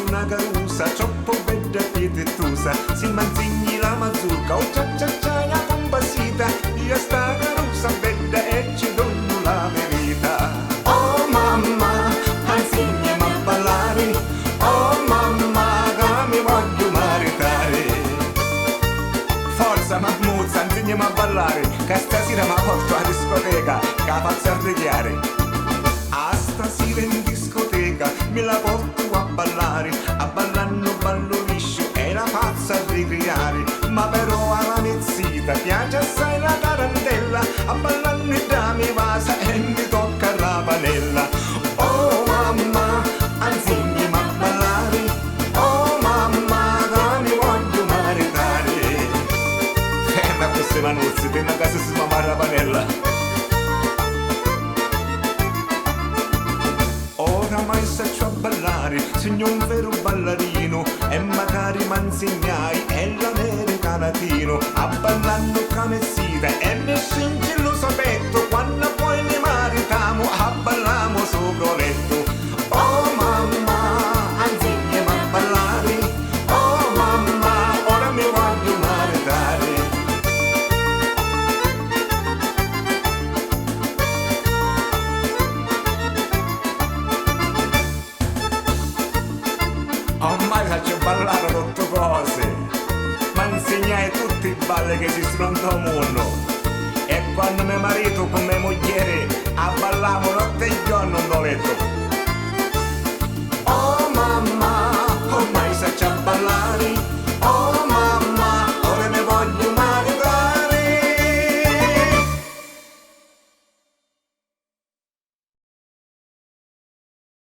una carusa, troppo bella e pietetosa. Si manzigni la mazurka, oh cia cia cia, la compasita. Io sta carusa bella e ci dono la verità. Oh mamma, insegnami a ballare. Oh mamma, che mi voglio maritare. Forza Mahmuzza, insegnami a ballare, che stasera mi porto alla discoteca, che la faccio arregliare. A stasera in discoteca me la porto a ballando ballo liscio e la faccio a ricreare. Ma però alla mezzita piace assai la tarantella, a ballando i dami vasa e mi tocca la panella. Oh mamma, insegnami a ballare. Oh mamma, che mi voglio maritare. Ma queste manuzze, prima che si mamma la panella. Oramai saccio a ballare, segno un vero ballarino e magari m'insegnai è l'americano latino. A ballando camessita e mi scingi lo sapetto, quando poi ne maritamo a ballamo sopra letto. Oh mamma, insegnami a ballare. Oh mamma, ora mi voglio maritare. Ormai faccio ballare tutte cose, ma insegnai tutti i balli che esistono al mondo. E quando mio marito con mia moglie a ballavo notte e giorno non letto.